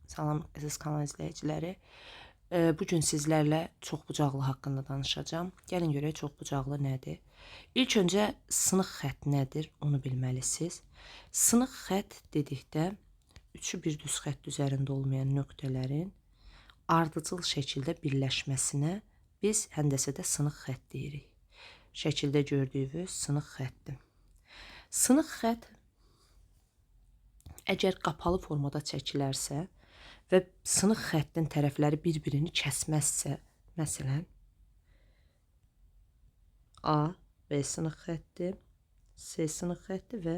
Salam əziz kanal izləyiciləri. Bugün sizlərlə çoxbucaqlı haqqında danışacağım. Gəlin görək çoxbucaqlı nədir? İlk öncə sınıq xətt nədir? Onu bilməlisiniz. Sınıq xətt dedikdə üçü bir düz xətt üzərində olmayan nöqtələrin ardıcıl şəkildə birləşməsinə biz həndəsədə sınıq xətt deyirik. Şəkildə gördüyünüz sınıq xəttdir. Sınıq xətt əgər qapalı formada çəkilərsə və sınıq xəttin tərəfləri bir-birini kəsməzsə, məsələn, A, B sınıq xətti, C sınıq xətti və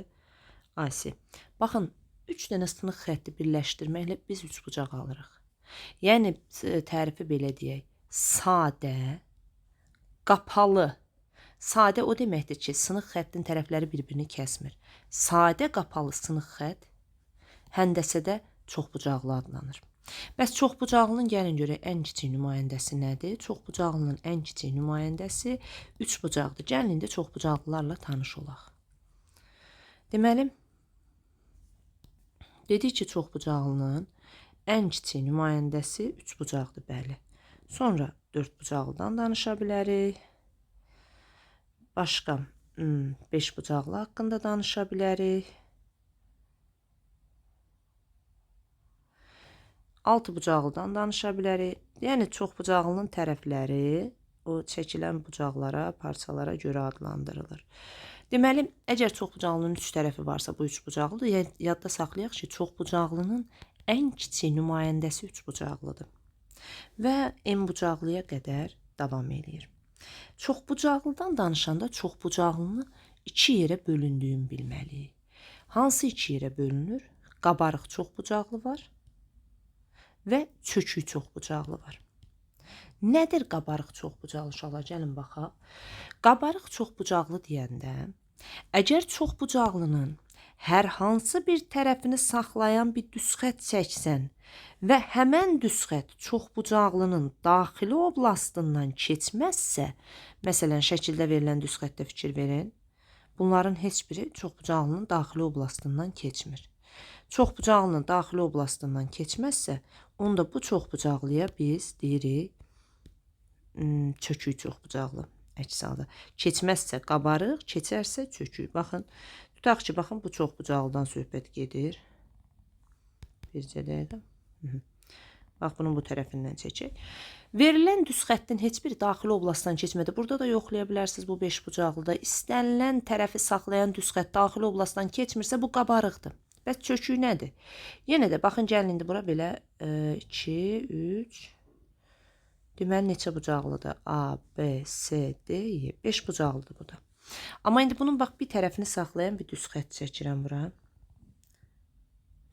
AC. Baxın, 3 dənə sınıq xətti birləşdirməklə biz üçbucaq alırıq. Yəni, tərifi belə deyək, sadə, qapalı. Sadə o deməkdir ki, sınıq xəttin tərəfləri bir-birini kəsmir. Sadə, qapalı sınıq xətt həndəsədə çoxbucaqlı adlanır. Bəs çoxbucaqlının gəlin görək ən kiçik nümayəndəsi nədir? Çoxbucaqlının ən kiçik nümayəndəsi üçbucaqdır. Gəlin indi çoxbucaqlılarla tanış olaq. Deməli, dedik ki, çoxbucaqlının ən kiçik nümayəndəsi üçbucaqdır, bəli. Sonra dördbucaqlıdan danışa bilərik. Başqa beşbucaqlı haqqında danışa bilərik. 6 bucaqlıdan danışa bilərik. Yəni, çoxbucaqlının tərəfləri o çəkilən bucaqlara, parçalara görə adlandırılır. Deməli, əgər çoxbucaqlının 3 tərəfi varsa, bu üçbucaqlıdır. Yadda saxlayaq ki, çoxbucaqlının ən kiçik nümayəndəsi üçbucaqlıdır. Və n bucaqlıya qədər davam edir. Çoxbucaqlıdan danışanda çoxbucaqlını 2 yerə bölündüyünü bilməliyik. Hansı 2 yerə bölünür? Qabarıq çoxbucaqlı var və çökük çoxbucaqlı var. Nədir qabarıq çoxbucaqlı uşaqlar? Gəlin baxaq. Qabarıq çoxbucaqlı deyəndə, əgər çoxbucaqlının hər hansı bir tərəfini saxlayan bir düz xətt çəksən və həmən düz xətt çoxbucaqlının daxili oblastından keçməzsə, məsələn, şəkildə verilən düz xəttə fikir verin, bunların heç biri çoxbucaqlının daxili oblastından keçmir. Çoxbucaqlının daxili oblastından keçməzsə, onda bu çoxbucaqlıya biz deyirik çökük çoxbucaqlı əks halda. Keçməzsə qabarıq, keçərsə çökük. Baxın, tutaq ki, baxın bu çoxbucaqlıdan söhbət gedir. Bircə dəqiqə. Bax, bunun bu tərəfindən çəkək. Verilən düz xəttin heç bir daxili oblastdan keçmədi. Burada da yoxlaya bilərsiniz bu beşbucaqlıda. İstənilən tərəfi saxlayan düz xətt daxili oblastdan keçmirsə, bu qabarıqdır. Bəs çökük nədir? Yenə də, baxın, gəlin indi bura belə 2, 3, deməli, neçə bucaqlıdır? A, B, C, D, E. 5 bucaqlıdır bu da. Amma indi bunun, bax, bir tərəfini saxlayan bir düz xətt çəkirəm bura.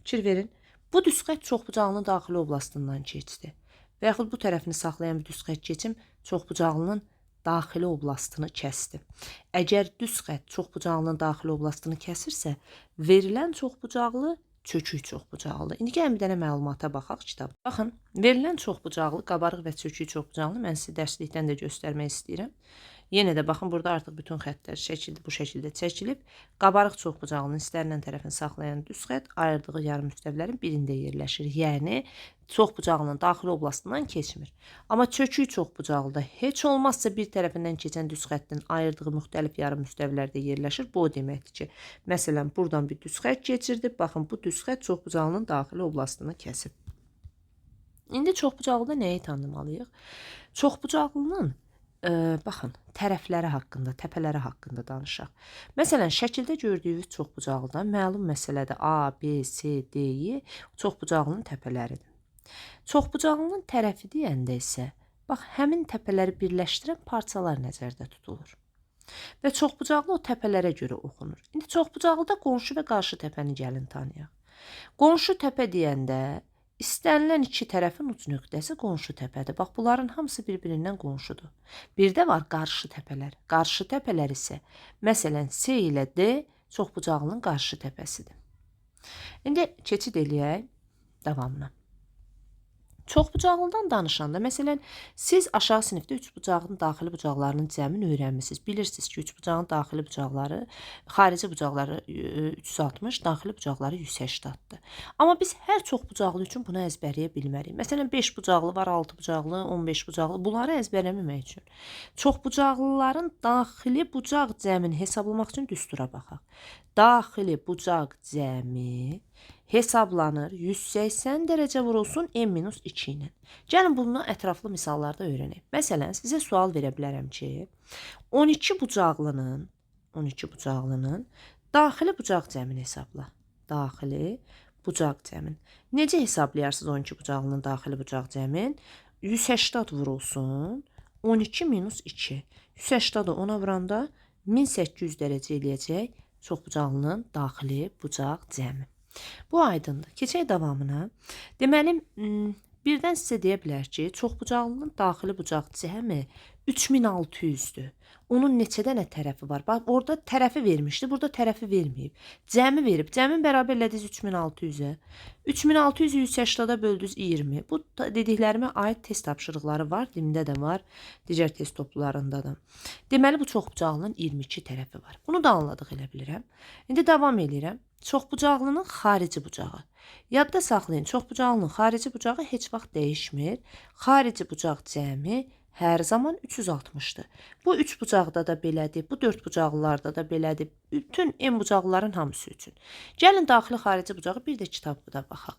Fikir verin. Bu düz xətt çoxbucaqlının daxili oblastından keçdi. Və yaxud bu tərəfini saxlayan bir düz xətt keçim çoxbucaqlının daxili oblastını kəsdi. Əgər düz xətt çoxbucaqlının daxili oblastını kəsirsə, verilən çoxbucaqlı çökük çoxbucaqlı. İndi gəlin bir dənə məlumata baxaq kitab. Baxın, verilən çoxbucaqlı, qabarıq və çökük çoxbucaqlı mən sizə dərslikdən də göstərmək istəyirəm. Yenə də baxın, burada artıq bütün xəttlər bu şəkildə çəkilib. Qabarıq çoxbucaqlının istənilən tərəfini saxlayan düz xətt ayırdığı yarım müstəvilərin birində yerləşir. Yəni, çoxbucaqlının daxili oblastından keçmir. Amma çökük çoxbucaqlıda heç olmazsa bir tərəfindən keçən düz xəttin ayırdığı müxtəlif yarım müstəvilərdə yerləşir. Bu o deməkdir ki, məsələn, buradan bir düz xətt keçirdi. Baxın, bu düz xətt çoxbucaqlının daxili oblastını kəsib. İndi çoxbucaqlıda nəyi tanımalıyıq? Çoxbucaqlının baxın, tərəfləri haqqında, təpələri haqqında danışaq. Məsələn, şəkildə gördüyünüz çoxbucaqlıdan məlum məsələdə A, B, C, D, E çoxbucaqlının təpələridir. Çoxbucaqlının tərəfi deyəndə isə, bax, həmin təpələri birləşdirən parçalar nəzərdə tutulur. Və çoxbucaqlı o təpələrə görə oxunur. İndi çoxbucaqlıda qonşu və qarşı təpəni gəlin tanıyaq. Qonşu təpə deyəndə, İstənilən iki tərəfin uc nöqtəsi qonşu təpədir. Bax, bunların hamısı bir-birindən qonşudur. Bir də var qarşı təpələr. Qarşı təpələr isə, məsələn, C ilə D çoxbucaqlının qarşı təpəsidir. İndi keçid eləyək davamına. Çoxbucaqlıdan danışanda, məsələn, siz aşağı sinifdə üçbucağın daxili bucaqlarının cəmini öyrənmisiniz. Bilirsiniz ki, üçbucağın daxili bucaqları, xarici bucaqları 360, daxili bucaqları 180-dir. Amma biz hər çoxbucaqlı üçün bunu əzbərləyə bilmərik. Məsələn, 5 bucaqlı var, 6 bucaqlı, 15 bucaqlı. Bunları əzbərləməmək üçün çoxbucaqlıların daxili bucaq cəmini hesablamaq üçün düstura baxaq. Daxili bucaq cəmi hesablanır 180 dərəcə vurulsun n-2 ilə. Gəlin bunu ətraflı misallarda öyrənək. Məsələn, sizə sual verə bilərəm ki, 12 bucaqlının daxili bucaq cəmini hesabla. Daxili bucaq cəmin. Necə hesablayarsınız 12 bucaqlının daxili bucaq cəmin? 180 vurulsun 12 minus 2. 180-ı 10-a vuranda 1800 dərəcə eləyəcək çoxbucaqlının daxili bucaq cəmi. Bu aydındır. Keçək davamına. Deməli, birdən sizə deyə bilər ki, çoxbucaqlının daxili bucaq cəmi 3600-dür. Onun neçə dənə tərəfi var? Bax, orada tərəfi vermişdi, burada tərəfi verməyib. Cəmi verib. Cəmin bərabərlədiniz 3600-ə. 3600-ü 180-da böldünüz 20. Bu dediklərimə aid test tapşırıqları var, dimdə də var, digər test toplarında da. Deməli, bu çoxbucaqlının 22 tərəfi var. Bunu da anladıq elə bilirəm. İndi davam edirəm. Çoxbucaqlının xarici bucağı. Yadda saxlayın, çoxbucaqlının xarici bucağı heç vaxt dəyişmir. Xarici bucaq cəmi hər zaman 360-dır. Bu 3 bucaqda da belədir, bu 4 bucaqlılarda da belədir. Bütün n bucaqlıların hamısı üçün. Gəlin daxili xarici bucağı bir də kitabda baxaq.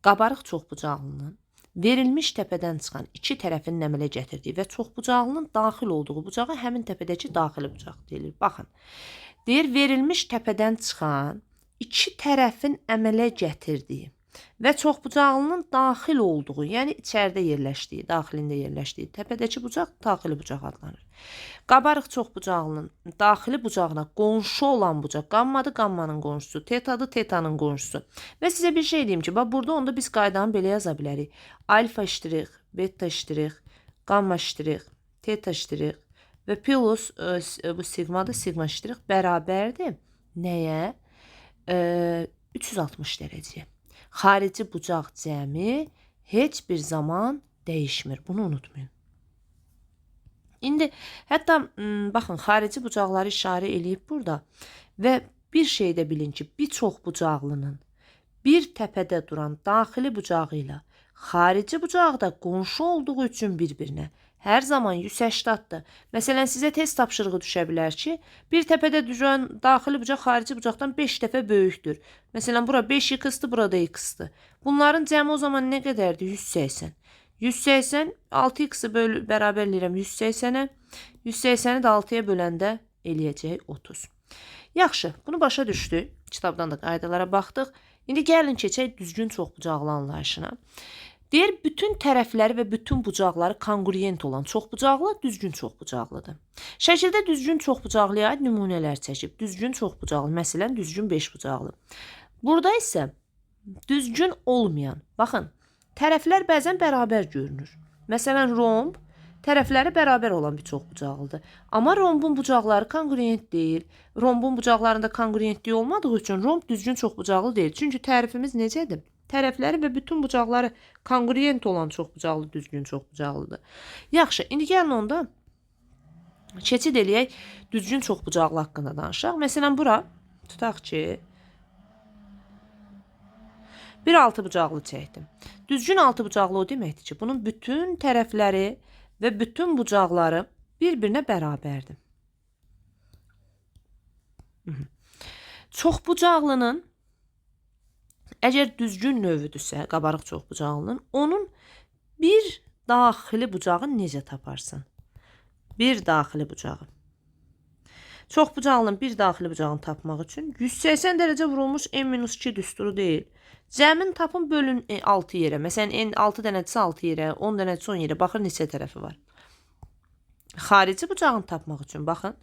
Qabarıq çoxbucaqlının verilmiş təpədən çıxan iki tərəfinin əmələ gətirdiyi və çoxbucaqlının daxil olduğu bucağa həmin təpədəki daxili bucaq deyilir. Baxın, deyir verilmiş təpədən çıxan iki tərəfin əmələ gətirdiyi və çoxbucaqlının daxil olduğu, yəni içəridə yerləşdiyi, daxilində yerləşdiyi təpədəki bucaq daxili bucaq adlanır. Qabarıq çoxbucaqlının daxili bucağına qonşu olan bucaq qammadır, qammanın qonşusu, tetadır, tetanın qonşusu. Və sizə bir şey deyim ki, burada onda biz qaydanı belə yaza bilərik. Alfa ştrix, beta ştrix, qamma ştrix, teta ştrix və plus bu sigmadır, sigma ştrix bərabərdir. Nəyə? 360 dərəcəyə. Xarici bucaq cəmi heç bir zaman dəyişmir. Bunu unutmayın. İndi hətta baxın, xarici bucaqları işarə eləyib burada və bir şey də bilin ki, bir çox bucaqlının bir təpədə duran daxili bucağı ilə xarici bucağı da qonşu olduğu üçün bir-birinə hər zaman 180-dır. Məsələn, sizə test tapşırığı düşə bilər ki, bir təpədə duran daxili bucaq xarici bucaqdan 5 dəfə böyükdür. Məsələn, bura 5 x-dır, burada x-dır. Bunların cəmi o zaman nə qədərdir? 180. 180, 6x-i bərabərləyirəm 180-ə. 180-i də 6-ya böləndə eləyəcək 30. Yaxşı, bunu başa düşdük. Kitabdan da qaydalara baxdıq. İndi gəlin keçək düzgün çoxbucaqlı anlayışına. Deyir, bütün tərəfləri və bütün bucaqları konqruent olan çoxbucaqlı düzgün çoxbucaqlıdır. Şəkildə düzgün çoxbucaqlıya aid nümunələr çəkib. Düzgün çoxbucaqlı, məsələn, düzgün 5 bucaqlı. Burada isə düzgün olmayan, baxın, tərəflər bəzən bərabər görünür. Məsələn, romb tərəfləri bərabər olan bir çoxbucaqlıdır. Amma rombun bucaqları konqruent deyil. Rombun bucaqlarında konqruentliyi olmadığı üçün romb düzgün çoxbucaqlı deyil. Çünki tərifimiz necədir? Tərəfləri və bütün bucaqları konqruent olan çoxbucaqlı düzgün çoxbucaqlıdır. Yaxşı, indi gəlin onda keçid eləyək düzgün çoxbucaqlı haqqında danışaq. Məsələn, bura tutaq ki, bir altı bucaqlı çəkdim. Düzgün altı bucaqlı o deməkdir ki, bunun bütün tərəfləri və bütün bucaqları bir-birinə bərabərdir. Çoxbucaqlının əgər düzgün növüdürsə, qabarıq çoxbucaqlının, onun bir daxili bucağı necə taparsan? Bir daxili bucağı. Çoxbucaqlının bir daxili bucağını tapmaq üçün 180 dərəcə vurulmuş n-2 düsturu deyil. Cəmin tapın bölün 6 yerə. Məsələn, 6 dənəsi 6 yerə, 10 dənəsi 10 yerə. Baxın, neçə tərəfi var. Xarici bucağını tapmaq üçün, baxın,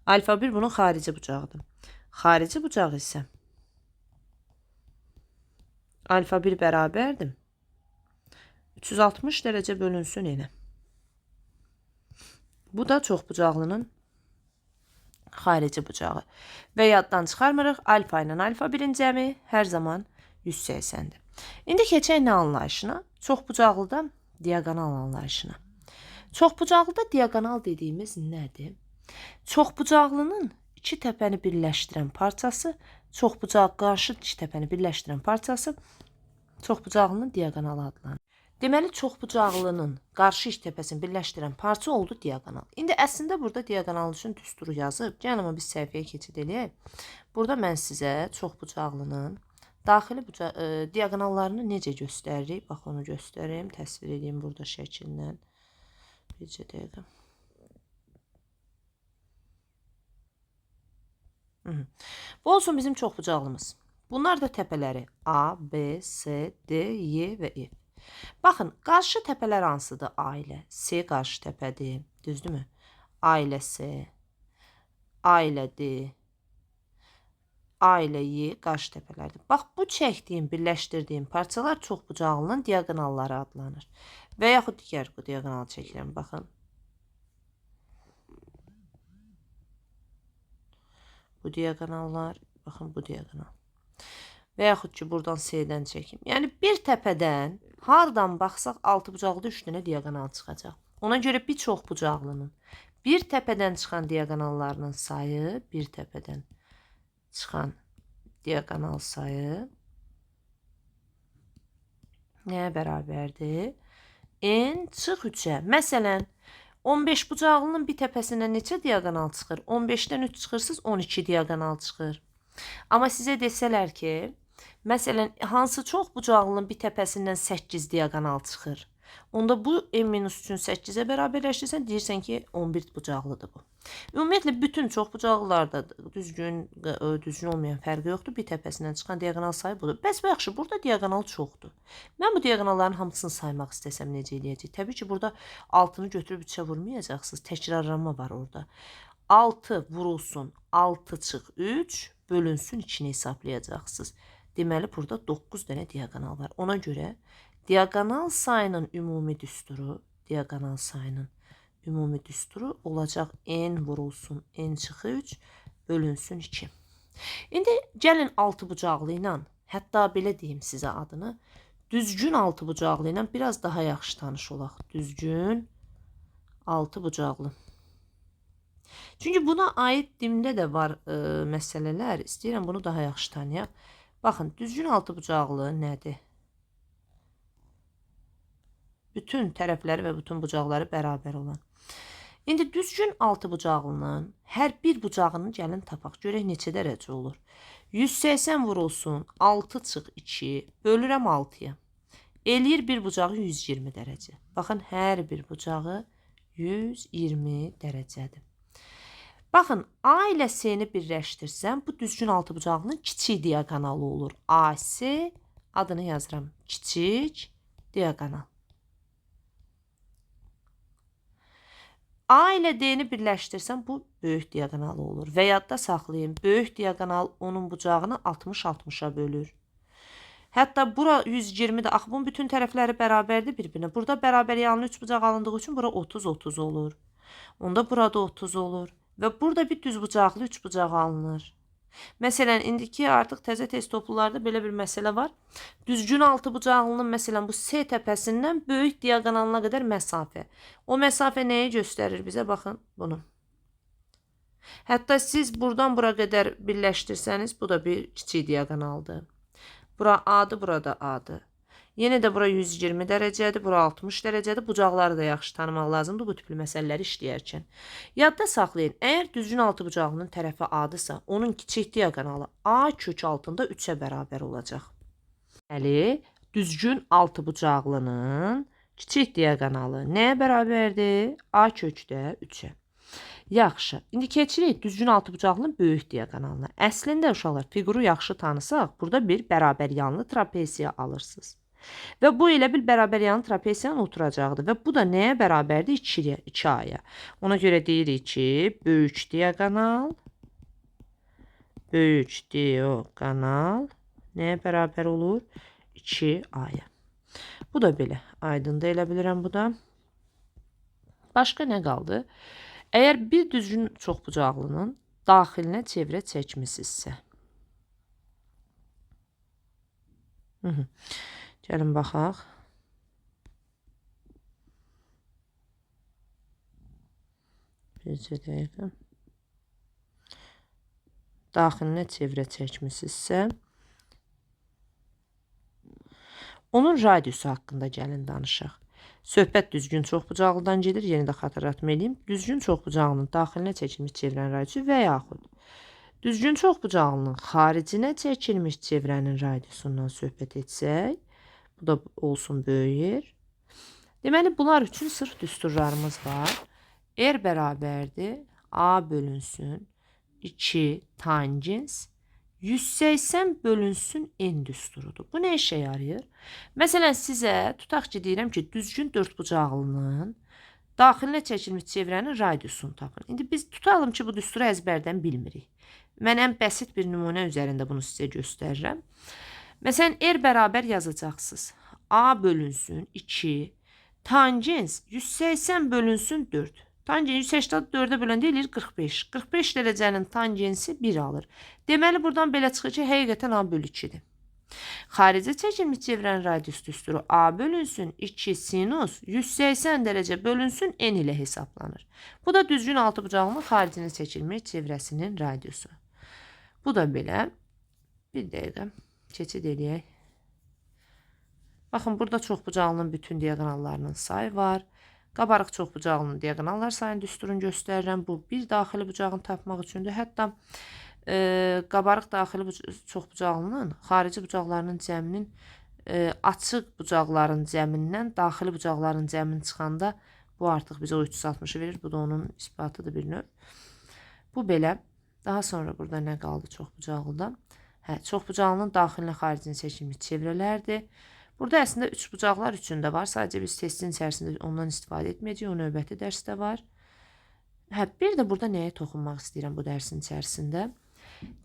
alfa 1 bunun xarici bucağıdır. Xarici bucağı isə alfa 1 bərabərdir. 360 dərəcə bölünsün yenə. Bu da çoxbucaqlının xarici bucağı. Və yaddan çıxarmırıq, alfa ilə alfa 1-in cəmi hər zaman 180-dir. İndi keçək nə anlayışına? Çoxbucaqlıda diaqonal anlayışına. Çoxbucaqlıda diaqonal dediyimiz nədir? Çoxbucaqlının iki təpəni birləşdirən parçası, çoxbucaq qarşı iki təpəni birləşdirən parçası çoxbucaqlının diaqonalı adlanır. Deməli, çoxbucaqlının qarşı iki təpəsini birləşdirən parça oldu diaqonal. İndi əslində burada diaqonal üçün düsturu yazıb. Gəlin amma biz səhifəyə keçid eləyək. Burada mən sizə çoxbucaqlının daxili diaqonallarını necə göstəririk? Bax, onu göstərim, təsvir edeyim burada şəkillə. Bircə dəqiqə. Bu olsun bizim çoxbucaqlımız. Bunlar da təpələri A, B, C, D, Y və F. Baxın, qarşı təpələr hansıdır? A ilə C qarşı təpədir, düzdürmü? A ilə C, A ilə D, A ilə Y qarşı təpələrdir. Bax, bu çəkdiyim, birləşdirdiyim parçalar çoxbucaqlının diaqonalları adlanır. Və yaxud digər diaqonal çəkirəm, baxın. Bu diaqonallar, baxın bu diaqonal. Və yaxud ki, buradan C-dən çəkim. Yəni, bir təpədən hardan baxsaq, altı bucaqlıda 3 dənə diaqonal çıxacaq. Ona görə bir çoxbucaqlının bir təpədən çıxan diaqonallarının sayı, bir təpədən çıxan diaqonal sayı nəyə bərabərdir? N çıx 3-ə. Məsələn, 15 bucaqlının bir təpəsindən neçə diaqonal çıxır? 15-dən 3 çıxırsınız, 12 diaqonal çıxır. Amma sizə desələr ki, məsələn, hansı çoxbucaqlının bir təpəsindən 8 diaqonal çıxır? Onda bu n-3-ün 8-ə bərabərləşdirsən, deyirsən ki, 11 bucaqlıdır bu. Ümumiyyətlə, bütün çoxbucaqlılarda düzgün olmayan fərqi yoxdur. Bir təpəsindən çıxan diaqonal sayı budur. Bəs bu yaxşı, burada diaqonal çoxdur. Mən bu diaqonalların hamısını saymaq istəsəm necə eləyəcək? Təbii ki, burada altını götürüb 3-ə vurmayacaqsınız. Təkrarlanma var orada. 6 vurulsun, 6 çıx 3, bölünsün 2-ni hesablayacaqsınız. Deməli, burada 9 dənə diaqonal var. Ona görə diaqonal sayının ümumi düsturu olacaq n vurulsun, n çıxı 3, bölünsün 2. İndi gəlin altı bucaqlı ilə, hətta belə deyim sizə adını, düzgün altı bucaqlı ilə biraz daha yaxşı tanış olaq. Düzgün altı bucaqlı. Çünki buna aid dimdə də var məsələlər. İstəyirəm bunu daha yaxşı tanıyaq. Baxın, düzgün altı bucaqlı nədir? Bütün tərəfləri və bütün bucaqları bərabər olan. İndi düzgün altı bucaqlının hər bir bucağını gəlin tapaq. Görək neçə dərəcə olur. 180 vurulsun, 6 çıx 2, bölürəm 6-ya. Eləyir bir bucağı 120 dərəcə. Baxın, hər bir bucağı 120 dərəcədir. Baxın, A ilə C-ni birləşdirsəm, bu düzgün altı bucaqlının kiçik diaqonalı olur. AC, adını yazıram, kiçik diaqonal. A ilə D-ni birləşdirsəm, bu böyük diaqonalı olur. Və yadda saxlayın, böyük diaqonal onun bucağını 60-60-a bölür. Hətta bura 120-də, axı bunun bütün tərəfləri bərabərdir bir-birinə. Burada bərabər yanlı 3 bucaq alındığı üçün bura 30-30 olur. Onda burada 30 olur. Və burada bir düz bucaqlı 3 bucaq alınır. Məsələn, indiki artıq təzə test toplularda belə bir məsələ var. Düzgün altı bucaqlının, məsələn, bu C təpəsindən böyük diaqonalına qədər məsafə. O məsafə nəyi göstərir bizə? Baxın, bunu. Hətta siz buradan bura qədər birləşdirsəniz, bu da bir kiçik diaqonaldır. Bura A-dır, burada A-dır. Yenə də bura 120 dərəcədir, bura 60 dərəcədir. Bucaqları da yaxşı tanımaq lazımdır bu tipli məsələləri işləyərkən. Yadda saxlayın, əgər düzgün altı bucaqlının tərəfi A-dırsa, onun kiçik diaqonalı A kök altında 3-ə bərabər olacaq. Deməli, düzgün altı bucaqlının kiçik diaqonalı nəyə bərabərdir? A kökdə 3-ə. Yaxşı, indi keçirik düzgün altı bucaqlının böyük diaqonalına. Əslində, uşaqlar, fiquru yaxşı tanısaq, burada bir bərabər yanlı trapesiya alırsınız. Və bu elə bir bərabər yanlı trapesiyanın oturacaqdır. Və bu da nəyə bərabərdir? 2A-ya. Ona görə deyirik ki, böyük diaqonal nəyə bərabər olur? 2A-ya. Bu da belə. Aydın da elə bilirəm bu da. Başqa nə qaldı? Əgər bir düzgün çoxbucaqlının daxilinə çevrə çəkmisinizsə, Gəlin baxaq. Bircə dəqiqə. Daxilinə çevrə çəkmisinizsə, onun radiusu haqqında gəlin danışaq. Söhbət düzgün çoxbucaqlıdan gedir. Yeni də xatırlatma edeyim. Düzgün çoxbucaqlının daxilinə çəkilmiş çevrənin radiusu və yaxud düzgün çoxbucaqlının xaricinə çəkilmiş çevrənin radiusundan söhbət etsək, bu da olsun böyüyür. Deməli, bunlar üçün sırf düsturlarımız var. R bərabərdir A bölünsün 2 tangens 180 bölünsün n düsturudur. Bu nə işə yarayır? Məsələn, sizə tutaq ki, deyirəm ki, düzgün dördbucaqlının daxilinə çəkilmiş çevrənin radiusunu tapın. İndi biz tutalım ki, bu düsturu əzbərdən bilmirik. Mən ən bəsit bir nümunə üzərində bunu sizə göstərirəm. Məsələn, R bərabər yazacaqsınız. A bölünsün 2 tangens 180 bölünsün 4. Tangens 180 4-ə böləndə eləyir 45. 45 dərəcənin tangensi 1 alır. Deməli, buradan belə çıxır ki, həqiqətən A bölü 2-dir. Xaricə çəkilmiş çevrənin radius düsturu A bölünsün 2 sinus 180 dərəcə bölünsün n ilə hesablanır. Bu da düzgün altıbucağlının xaricinə çəkilmiş çevrəsinin radiusu. Bu da belə. Bir dəqiqə keçid eləyək. Baxın, burada çoxbucaqlının bütün diaqonallarının sayı var. Qabarıq çoxbucaqlının diaqonallar sayını düsturunu göstərirəm. Bu bir daxili bucağını tapmaq üçündür. Hətta qabarıq daxili çoxbucaqlının xarici bucaqlarının cəminin açıq bucaqların cəmindən daxili bucaqların cəmini çıxanda bu artıq bizə o 360-ı verir. Bu da onun isbatıdır bir növ. Bu belə. Daha sonra burada nə qaldı çoxbucaqlıda? Çoxbucaqlının daxilinə xaricinə çəkilmiş çevrələrdir. Burada əslində 3 bucaqlar üçün də var. Sadəcə biz testin içərisində ondan istifadə etməyəcəyik. O növbəti dərsdə var. Bir də burada nəyə toxunmaq istəyirəm bu dərsin içərisində?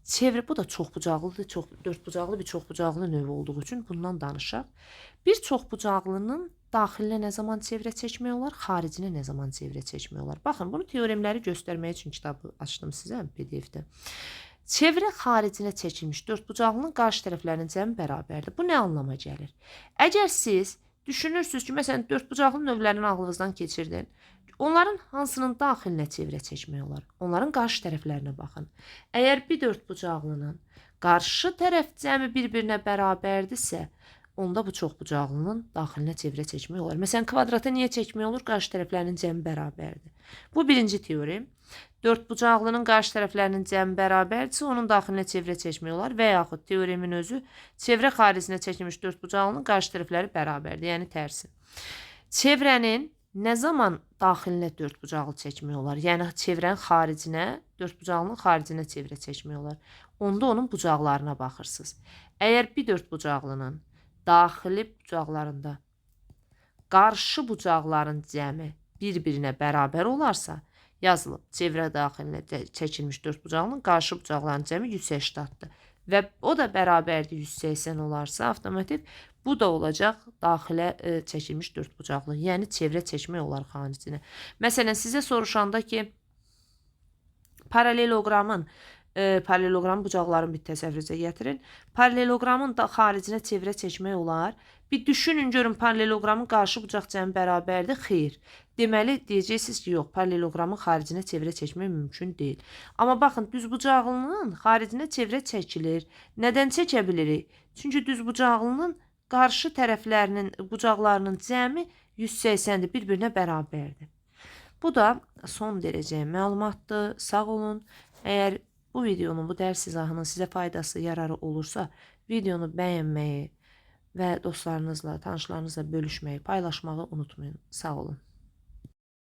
Çevrə, bu da çoxbucaqlıdır. Dördbucaqlı bir çoxbucaqlı növü olduğu üçün bundan danışaq. Bir çoxbucaqlının daxilinə nə zaman çevrə çəkmək olar, xaricinə nə zaman çevrə çəkmək olar? Baxın, bunu teoremləri göstərmək üçün kitabı açdım sizə PDF-də. Çevrə xaricinə çəkilmiş dördbucaqlının qarşı tərəflərinin cəmi bərabərdir. Bu nə anlama gəlir? Əgər siz düşünürsünüz ki, məsələn, dördbucaqlı növlərini ağlınızdan keçirdin, onların hansının daxilinə çevrə çəkmək olar? Onların qarşı tərəflərinə baxın. Əgər bir dördbucaqlının qarşı tərəf cəmi bir-birinə bərabərdirsə, onda bu çoxbucaqlının daxilinə çevrə çəkmək olar. Məsələn, kvadrata niyə çəkmək olur? Qarşı tərəflərinin cəmi bərabərdir. Bu birinci teorem. Dördbucaqlının qarşı tərəflərinin cəmi bərabərdirsə, onun daxilinə çevrə çəkmək olar və yaxud teoremin özü çevrə xaricinə çəkilmiş dördbucaqlının qarşı tərəfləri bərabərdir, yəni tərsi. Çevrənin nə zaman daxilinə dördbucaqlı çəkmək olar? Yəni çevrənin xaricinə, dördbucaqlının xaricinə çevrə çəkmək olar. Onda onun bucaqlarına baxırsınız. Əgər bir dördbucaqlının daxili bucaqlarında qarşı bucaqların cəmi bir-birinə bərabər olarsa, yazılıb. Çevrə daxilinə çəkilmiş dördbucaqlının qarşı bucaqların cəmi 180-dir. Və o da bərabərdir 180 olarsa, avtomatik bu da olacaq daxilə çəkilmiş dördbucaqlı. Yəni çevrə çəkmək olar xaricinə. Məsələn, sizə soruşanda ki, paraleloqramın bucaqların bir təsəvvürüzə gətirin. Paraleloqramın da xaricinə çevrə çəkmək olar. Bir düşünün, görün, paraleloqramın qarşı bucaq cəmi bərabərdir. Xeyr. Deməli, deyəcəksiniz ki, yox, paraleloqramın xaricinə çevrə çəkmək mümkün deyil. Amma baxın, düzbucaqlının xaricinə çevrə çəkilir. Nədən çəkə bilirik? Çünki düzbucaqlının qarşı tərəflərinin bucaqlarının cəmi 180-dir, bir-birinə bərabərdir. Bu da son dərəcə məlumatdır. Sağ olun. Əgər bu videonun, bu dərs izahının sizə faydası, yararı olursa, videonu bəyənməyi və dostlarınızla, tanışlarınızla bölüşməyi, paylaşmağı unutmayın. Sağ olun.